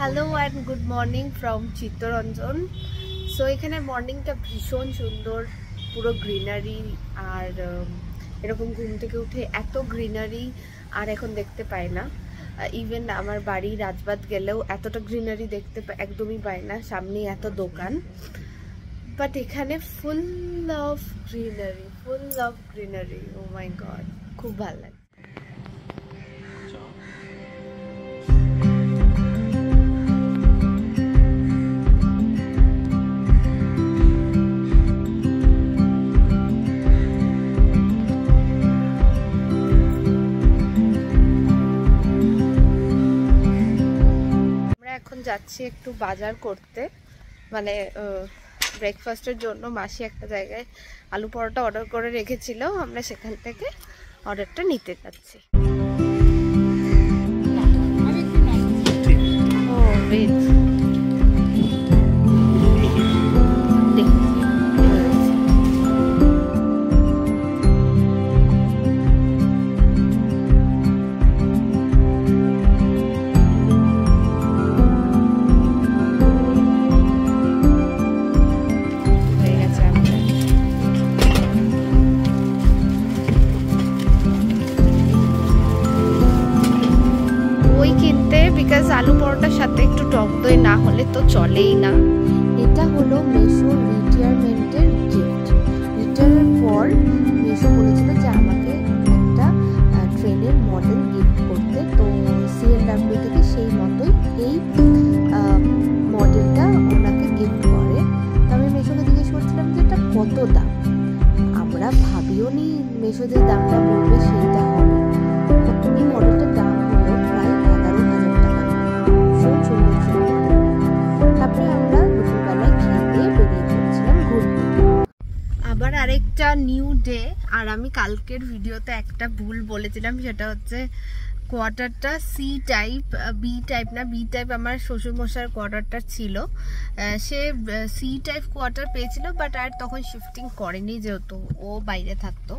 Hello and good morning from Chittaranjan. So এখানে মর্নিংটা ভীষণ সুন্দর, পুরো গ্রিনারি। আর এরকম ঘুম থেকে উঠে এত গ্রিনারি আর এখন দেখতে পাই না। ইভেন আমার বাড়ি রাজবাদ গেলেও এতটা গ্রিনারি দেখতে একদমই পাই না, সামনেই এত দোকান। বাট এখানে full of greenery, oh my God, খুব ভালো লাগে। এখন যাচ্ছি একটু বাজার করতে, মানে ব্রেকফাস্টের জন্য। মাসি একটা জায়গায় আলু পরোটা অর্ডার করে রেখেছিল, আমরা সেখান থেকে অর্ডারটা নিতে যাচ্ছি। ও ভেজ আলু পরোটার সাথে একটু টক দই না হলে তো চলেই না। এটা হলো মেশো রিটায়ারমেন্টের গিফট। রিটায়ারের পর মেশো বলেছিল যে আমাকে একটা ট্রেনের মডেল গিফট করতে, তো CLW থেকে সেই মতোই এই মডেলটা ওনাকে গিফট করে। তো আমি মেশোকে জিজ্ঞেস করছিলাম যে এটা কত দাম। আমরা ভাবিও নি মেশো যে দামটা বলবে সেইটা হবে। এই মডেলটার দাম হলো প্রায় 11,000 টাকা। তারপরে আমরা দুপুরবেলায় খেয়ে দিয়ে বেরিয়ে পড়ছিলাম ঘুরতে। আবার আরেকটা নিউ ডে। আর আমি কালকের ভিডিওতে একটা ভুল বলেছিলাম, সেটা হচ্ছে কোয়ার্টারটা বি টাইপ আমার শ্বশুরমশাইয়ের কোয়ার্টারটা ছিল। সে সি টাইপ কোয়ার্টার পেয়েছিল, বাট আর তখন শিফটিং করেনি যেহেতু ও বাইরে থাকতো।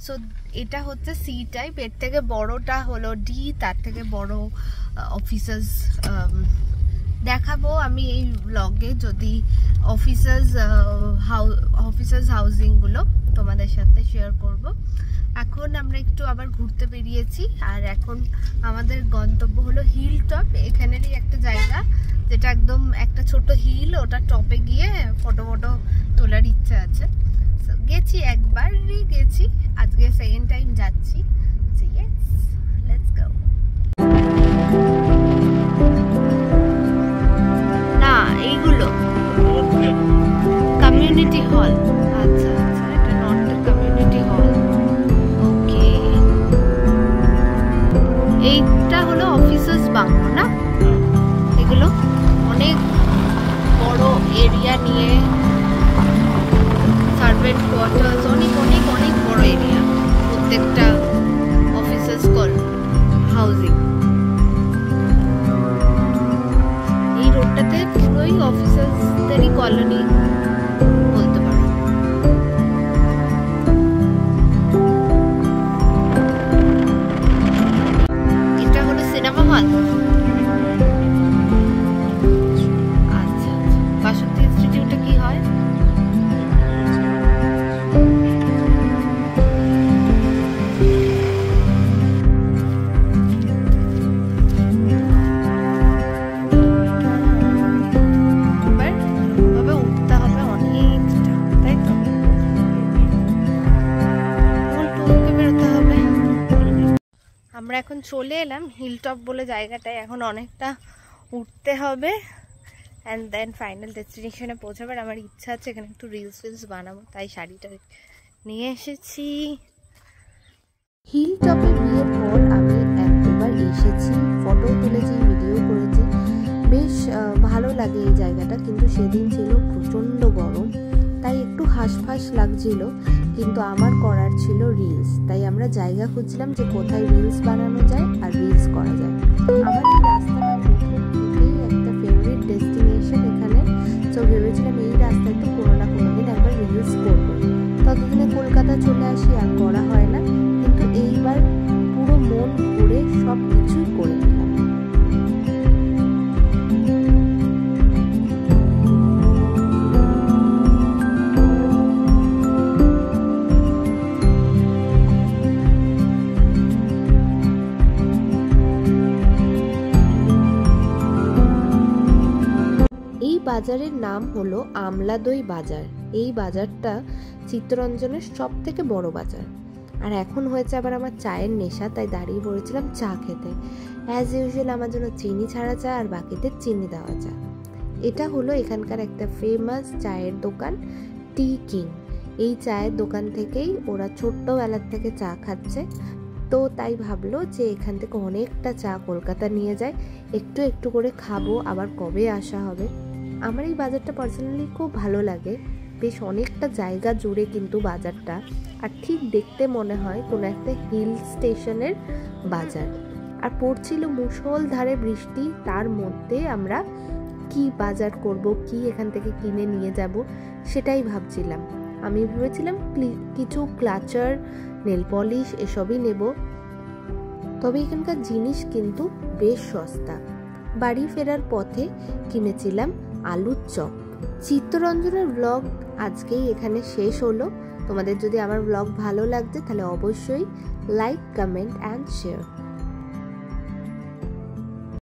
সো এটা হচ্ছে সি টাইপ। এর থেকে বড়টা হলো ডি, তার থেকে বড় অফিসার্স দেখাবো আমি এই ব্লগে, যদি অফিসার্স হাউজিংগুলো তোমাদের সাথে শেয়ার করব। এখন আমরা একটু আবার ঘুরতে বেরিয়েছি, আর এখন আমাদের গন্তব্য হলো হিল টপ। এখানেরই একটা জায়গা যেটা একদম একটা ছোট হিল, ওটা টপে গিয়ে ফটো তোলার ইচ্ছা আছে। গেছি, একবারই গেছি, আজকে সেকেন্ড টাইম যাচ্ছি। Let's go. না, এইগুলো কমিউনিটি হল। আচ্ছা আচ্ছা, এটা নর্থ কমিউনিটি হল। ওকে, এইটা হলো অফিসার্স বাংলো না? এগুলো অনেক বড় এরিয়া নিয়ে, সার্ভেন্ট কোয়ার্টার্স, অনেক অনেক অনেক বড় এরিয়া প্রত্যেকটা অফিসার্স হাউজিং। এই রোডটাতে পুরোই অফিসার্সদেরই কলোনি বলতে পারো। এটা হলো সিনেমা হল। আচ্ছা, বাসন্তী ইনস্টিটিউটে কি হয়? আমরা এখন চলে এলাম হিল টপ বলে জায়গাটায়। এখন অনেকটা উঠতে হবে, অ্যান্ড দেন ফাইনাল ডেস্টিনেশনে পৌঁছাবার আমার ইচ্ছা আছে। এখানে একটু রিলস বানাবো, তাই শাড়িটা নিয়ে এসেছি। হিল টপে বিয়ের পর আমি একবার এসেছি, ফটো তুলেছি, ভিডিও করেছি, বেশ ভালো লাগে এই জায়গাটা। কিন্তু সেদিন ছিল প্রচণ্ড গরম, তাই একটু হাঁসফাঁস লাগছিল, কিন্তু আমার করার ছিল রিলস। তাই আমরা জায়গা খুঁজছিলাম যে কোথায় রিলস বানানো যায় আর রিলস করা যায়। আমার এই রাস্তাটা প্রথম থেকেই একটা ফেভারিট ডেস্টিনেশন এখানে। তো ভেবেছিলাম এই রাস্তায় তো কোনো না কোনো দিন একবার রিলস করবো। ততদিনে কলকাতা চলে আসি, আর করা হয় না। কিন্তু এইবার পুরো মন ঘুরে সব কিছুই করে নিলাম। বাজারের নাম হলো আমলাদই বাজার। এই বাজারটা চিত্তরঞ্জনের সব থেকে বড় বাজার। আর এখন হয়েছে আবার আমার চায়ের নেশা, তাই দাঁড়িয়ে পড়েছিলাম চা খেতে। অ্যাজ ইউজুয়াল আমার জন্য চিনি ছাড়া চা আর বাকিতে চিনি দেওয়া চা। এটা হলো এখানকার একটা ফেমাস চায়ের দোকান, টি কিং। এই চায়ের দোকান থেকেই ওরা ছোট্টবেলার থেকে চা খাচ্ছে, তো তাই ভাবলো যে এখান থেকে অনেকটা চা কলকাতা নিয়ে যায়, একটু একটু করে খাবো, আবার কবে আসা হবে। আমার এই বাজারটা পার্সোনালি খুব ভালো লাগে, বেশ অনেকটা জায়গা জুড়ে কিন্তু বাজারটা, আর ঠিক দেখতে মনে হয় কোনো একটা হিল স্টেশনের বাজার। আর পড়ছিল মুষলধারে বৃষ্টি, তার মধ্যে আমরা কি বাজার করব, কি এখান থেকে কিনে নিয়ে যাব সেটাই ভাবছিলাম। আমি ভেবেছিলাম কিছু ক্লাচার, নেল পলিশ এসবই নেব, তবে এখানকার জিনিস কিন্তু বেশ সস্তা। বাড়ি ফেরার পথে কিনেছিলাম আলুর চপ। চিত্তরঞ্জনের ব্লগ আজকেই এখানে শেষ হলো। তোমাদের যদি আমার ব্লগ ভালো লাগছে তাহলে অবশ্যই লাইক, কমেন্ট অ্যান্ড শেয়ার।